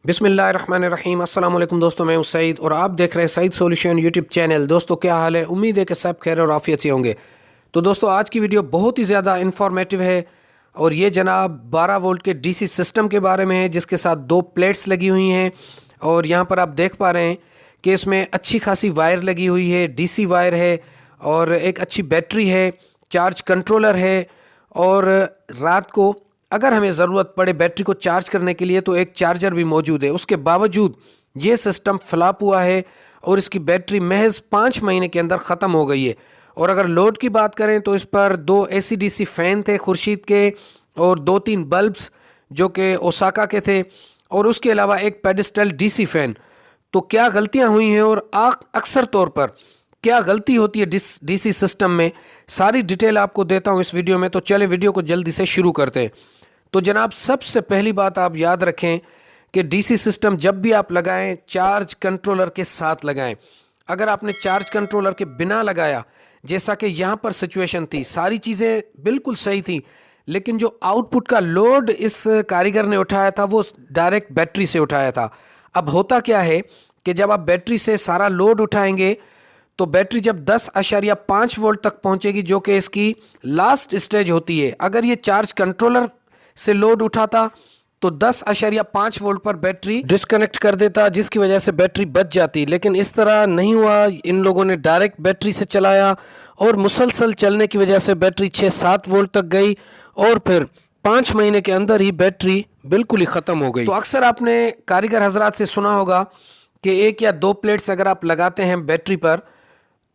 बिस्मिल्लाहिर्रहमानिर्रहीम। अस्सलाम वालेकुम दोस्तों, मैं हूं सईद और आप देख रहे हैं सईद सॉल्यूशन यूट्यूब चैनल। दोस्तों क्या हाल है? उम्मीद है कि सब खैर और आफियत से होंगे। तो दोस्तों आज की वीडियो बहुत ही ज़्यादा इंफॉर्मेटिव है और ये जनाब 12 वोल्ट के डीसी सिस्टम के बारे में है, जिसके साथ दो प्लेट्स लगी हुई हैं और यहाँ पर आप देख पा रहे हैं कि इसमें अच्छी खासी वायर लगी हुई है, डीसी वायर है और एक अच्छी बैटरी है, चार्ज कंट्रोलर है और रात को अगर हमें ज़रूरत पड़े बैटरी को चार्ज करने के लिए तो एक चार्जर भी मौजूद है। उसके बावजूद ये सिस्टम फ्लॉप हुआ है और इसकी बैटरी महज 5 महीने के अंदर ख़त्म हो गई है। और अगर लोड की बात करें तो इस पर 2 AC/DC फ़ैन थे खुर्शीद के और 2-3 बल्ब्स जो कि ओसाका के थे और उसके अलावा एक पेडिस्टल डीसी फ़ैन। तो क्या गलतियां हुई हैं और अक्सर तौर पर क्या गलती होती है डीसी सिस्टम में, सारी डिटेल आपको देता हूं इस वीडियो में। तो चले वीडियो को जल्दी से शुरू करते हैं। तो जनाब सबसे पहली बात आप याद रखें कि डीसी सिस्टम जब भी आप लगाएं चार्ज कंट्रोलर के साथ लगाएं। अगर आपने चार्ज कंट्रोलर के बिना लगाया, जैसा कि यहाँ पर सिचुएशन थी, सारी चीज़ें बिल्कुल सही थी, लेकिन जो आउटपुट का लोड इस कारीगर ने उठाया था वो डायरेक्ट बैटरी से उठाया था। अब होता क्या है कि जब आप बैटरी से सारा लोड उठाएंगे तो बैटरी जब 10.5 वोल्ट तक पहुंचेगी, जो कि इसकी लास्ट स्टेज होती है। अगर ये चार्ज कंट्रोलर से लोड उठाता तो 10.5 वोल्ट पर बैटरी डिस्कनेक्ट कर देता, जिसकी वजह से बैटरी बच जाती। लेकिन इस तरह नहीं हुआ, इन लोगों ने डायरेक्ट बैटरी से चलाया और मुसलसल चलने की वजह से बैटरी 6-7 वोल्ट तक गई और फिर 5 महीने के अंदर ही बैटरी बिल्कुल ही ख़त्म हो गई। तो अक्सर आपने कारीगर हजरात से सुना होगा कि 1 या 2 प्लेट्स अगर आप लगाते हैं बैटरी पर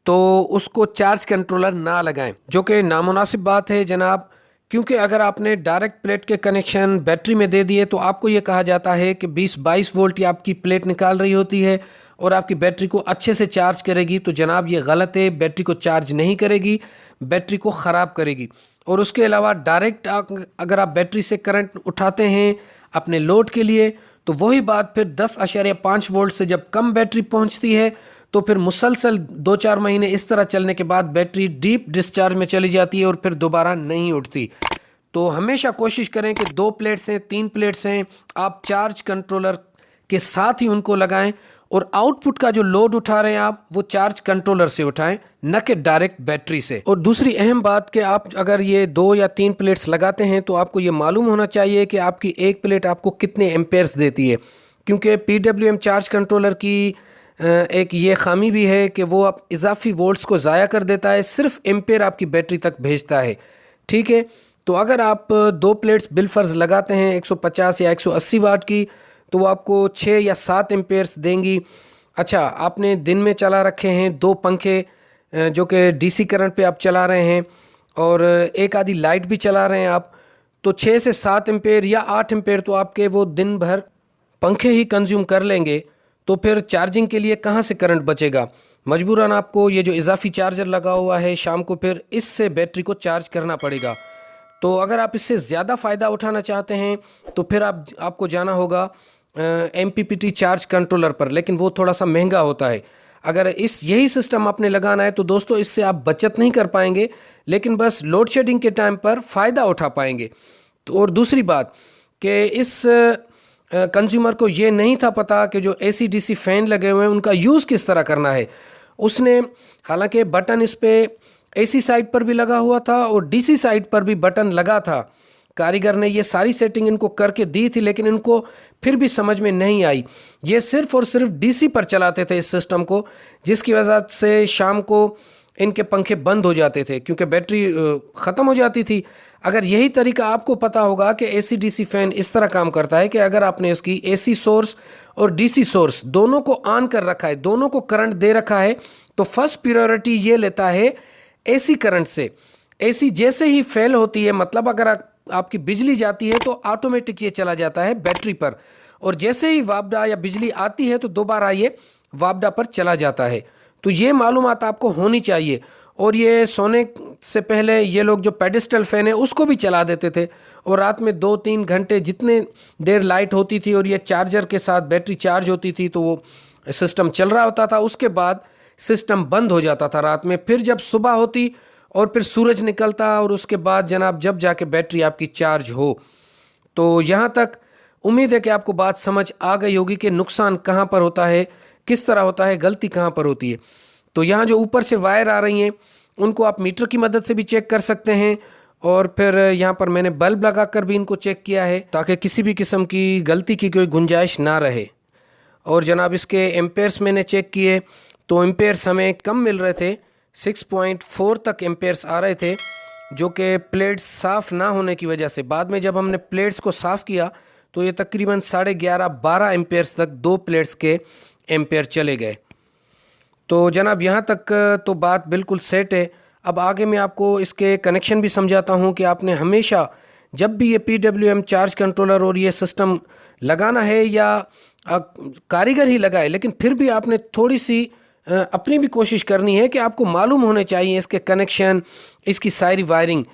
तो उसको चार्ज कंट्रोलर ना लगाएं, जो कि नामुनासिब बात है जनाब। क्योंकि अगर आपने डायरेक्ट प्लेट के कनेक्शन बैटरी में दे दिए तो आपको ये कहा जाता है कि 20-22 वोल्ट की आपकी प्लेट निकाल रही होती है और आपकी बैटरी को अच्छे से चार्ज करेगी। तो जनाब ये गलत है, बैटरी को चार्ज नहीं करेगी, बैटरी को ख़राब करेगी। और उसके अलावा डायरेक्ट अगर आप बैटरी से करंट उठाते हैं अपने लोड के लिए तो वही बात फिर 10.5 वोल्ट से जब कम बैटरी पहुंचती है तो फिर मुसलसल 2-4 महीने इस तरह चलने के बाद बैटरी डीप डिस्चार्ज में चली जाती है और फिर दोबारा नहीं उठती। तो हमेशा कोशिश करें कि 2 प्लेट्स हैं, 3 प्लेट्स हैं, आप चार्ज कंट्रोलर के साथ ही उनको लगाएं और आउटपुट का जो लोड उठा रहे हैं आप वो चार्ज कंट्रोलर से उठाएं, न कि डायरेक्ट बैटरी से। और दूसरी अहम बात कि आप अगर ये 2 या 3 प्लेट्स लगाते हैं तो आपको ये मालूम होना चाहिए कि आपकी एक प्लेट आपको कितने एम्पेयर्स देती है। क्योंकि PWM चार्ज कंट्रोलर की एक ये खामी भी है कि वो आप इजाफी वोल्ट्स को ज़ाया कर देता है, सिर्फ एम्पेयर आपकी बैटरी तक भेजता है। ठीक है, तो अगर आप 2 प्लेट्स बिलफर्ज लगाते हैं 150 या 180 वाट की तो वो आपको 6 या 7 एम्पेयर्स देंगी। अच्छा, आपने दिन में चला रखे हैं 2 पंखे जो कि डीसी करंट पे आप चला रहे हैं और एक आधी लाइट भी चला रहे हैं आप, तो 6 से 7 एम्पेयर या 8 एम्पेयर तो आपके वो दिन भर पंखे ही कंज्यूम कर लेंगे। तो फिर चार्जिंग के लिए कहाँ से करंट बचेगा? मजबूरन आपको ये जो इजाफी चार्जर लगा हुआ है शाम को फिर इससे बैटरी को चार्ज करना पड़ेगा। तो अगर आप इससे ज़्यादा फ़ायदा उठाना चाहते हैं तो फिर आपको जाना होगा MPPT चार्ज कंट्रोलर पर, लेकिन वो थोड़ा सा महंगा होता है। अगर यही सिस्टम आपने लगाना है तो दोस्तों इससे आप बचत नहीं कर पाएंगे, लेकिन बस लोड शेडिंग के टाइम पर फ़ायदा उठा पाएंगे। तो और दूसरी बात कि इस कंज्यूमर को ये नहीं था पता कि जो AC/DC फ़ैन लगे हुए हैं उनका यूज़ किस तरह करना है। उसने हालांकि बटन इस पे AC साइड पर भी लगा हुआ था और DC साइड पर भी बटन लगा था। कारीगर ने ये सारी सेटिंग इनको करके दी थी, लेकिन इनको फिर भी समझ में नहीं आई। ये सिर्फ और सिर्फ DC पर चलाते थे इस सिस्टम को, जिसकी वजह से शाम को इनके पंखे बंद हो जाते थे क्योंकि बैटरी ख़त्म हो जाती थी। अगर यही तरीका आपको पता होगा कि AC/DC फ़ैन इस तरह काम करता है कि अगर आपने उसकी AC सोर्स और DC सोर्स दोनों को ऑन कर रखा है, दोनों को करंट दे रखा है, तो फर्स्ट प्रायोरिटी ये लेता है AC करंट से। AC जैसे ही फेल होती है, मतलब अगर आपकी बिजली जाती है तो ऑटोमेटिक ये चला जाता है बैटरी पर, और जैसे ही वापडा या बिजली आती है तो दोबारा ये वापडा पर चला जाता है। तो ये मालूमात आपको होनी चाहिए। और ये सोने से पहले ये लोग जो पेडिस्टल फ़ैन है उसको भी चला देते थे और रात में 2-3 घंटे जितने देर लाइट होती थी और ये चार्जर के साथ बैटरी चार्ज होती थी तो वो सिस्टम चल रहा होता था। उसके बाद सिस्टम बंद हो जाता था रात में। फिर जब सुबह होती और फिर सूरज निकलता और उसके बाद जनाब जब जाके बैटरी आपकी चार्ज हो। तो यहाँ तक उम्मीद है कि आपको बात समझ आ गई होगी कि नुकसान कहाँ पर होता है, किस तरह होता है, गलती कहाँ पर होती है। तो यहाँ जो ऊपर से वायर आ रही हैं उनको आप मीटर की मदद से भी चेक कर सकते हैं, और फिर यहाँ पर मैंने बल्ब लगाकर भी इनको चेक किया है ताकि किसी भी किस्म की गलती की कोई गुंजाइश ना रहे। और जनाब इसके एम्पेयर्स मैंने चेक किए तो एम्पेयर्स हमें कम मिल रहे थे, 6.4 तक एम्पेयर्स आ रहे थे, जो कि प्लेट्स साफ़ ना होने की वजह से। बाद में जब हमने प्लेट्स को साफ़ किया तो ये तकरीबन 11.5-12 एम्पेयर्स तक 2 प्लेट्स के एम्पेयर चले गए। तो जनाब यहाँ तक तो बात बिल्कुल सेट है। अब आगे मैं आपको इसके कनेक्शन भी समझाता हूँ कि आपने हमेशा जब भी ये PWM चार्ज कंट्रोलर और ये सिस्टम लगाना है, या कारीगर ही लगाए, लेकिन फिर भी आपने थोड़ी सी अपनी भी कोशिश करनी है कि आपको मालूम होने चाहिए इसके कनेक्शन, इसकी सारी वायरिंग।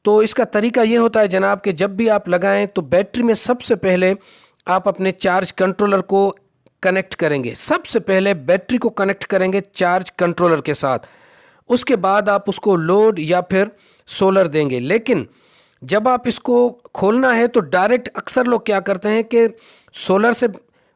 तो इसका तरीका ये होता है जनाब कि जब भी आप लगाएं तो बैटरी में सबसे पहले आप अपने चार्ज कंट्रोलर को कनेक्ट करेंगे। सबसे पहले बैटरी को कनेक्ट करेंगे चार्ज कंट्रोलर के साथ, उसके बाद आप उसको लोड या फिर सोलर देंगे। लेकिन जब आप इसको खोलना है तो डायरेक्ट अक्सर लोग क्या करते हैं कि सोलर से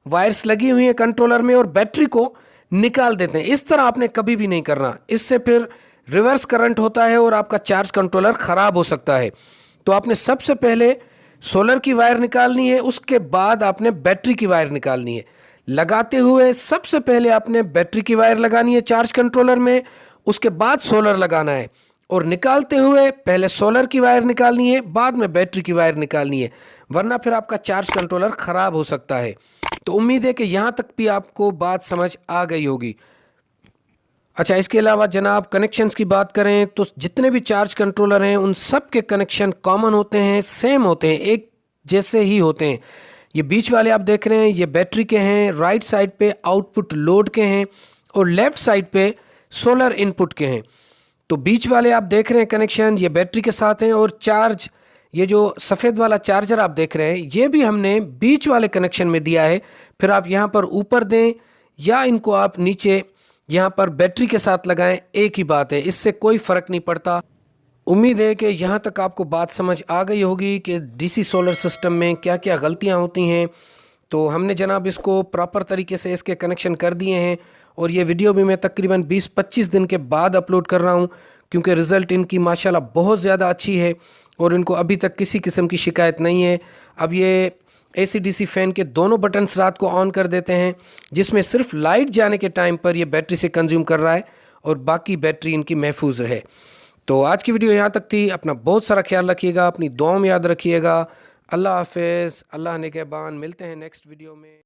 वायर्स लगी हुई हैं कंट्रोलर में और बैटरी को निकाल देते हैं। इस तरह आपने कभी भी नहीं करना, इससे फिर रिवर्स करंट होता है और आपका चार्ज कंट्रोलर ख़राब हो सकता है। तो आपने सबसे पहले सोलर की वायर निकालनी है, उसके बाद आपने बैटरी की वायर निकालनी है। लगाते हुए सबसे पहले आपने बैटरी की वायर लगानी है चार्ज कंट्रोलर में, उसके बाद सोलर लगाना है, और निकालते हुए पहले सोलर की वायर निकालनी है, बाद में बैटरी की वायर निकालनी है, वरना फिर आपका चार्ज कंट्रोलर ख़राब हो सकता है। तो उम्मीद है कि यहाँ तक भी आपको बात समझ आ गई होगी। अच्छा, इसके अलावा जनाब कनेक्शंस की बात करें तो जितने भी चार्ज कंट्रोलर हैं उन सब के कनेक्शन कॉमन होते हैं, सेम होते हैं, एक जैसे ही होते हैं। ये बीच वाले आप देख रहे हैं ये बैटरी के हैं, राइट साइड पे आउटपुट लोड के हैं, और लेफ़्ट साइड पे सोलर इनपुट के हैं। तो बीच वाले आप देख रहे हैं कनेक्शन ये बैटरी के साथ हैं, और चार्ज ये जो सफ़ेद वाला चार्जर आप देख रहे हैं ये भी हमने बीच वाले कनेक्शन में दिया है। फिर आप यहाँ पर ऊपर दें या इनको आप नीचे यहाँ पर बैटरी के साथ लगाएं, एक ही बात है, इससे कोई फ़र्क नहीं पड़ता। उम्मीद है कि यहाँ तक आपको बात समझ आ गई होगी कि डीसी सोलर सिस्टम में क्या क्या गलतियाँ होती हैं। तो हमने जनाब इसको प्रॉपर तरीके से इसके कनेक्शन कर दिए हैं, और ये वीडियो भी मैं तकरीबन 20-25 दिन के बाद अपलोड कर रहा हूँ, क्योंकि रिज़ल्ट इनकी माशाल्लाह बहुत ज़्यादा अच्छी है और इनको अभी तक किसी किस्म की शिकायत नहीं है। अब ये AC/DC फ़ैन के दोनों बटन्स रात को ऑन कर देते हैं, जिसमें सिर्फ लाइट जाने के टाइम पर ये बैटरी से कंज्यूम कर रहा है और बाकी बैटरी इनकी महफूज है। तो आज की वीडियो यहाँ तक थी। अपना बहुत सारा ख्याल रखिएगा, अपनी दुआओं में याद रखिएगा। अल्लाह हाफ़िज़, अल्लाह निगहबान। मिलते हैं नेक्स्ट वीडियो में।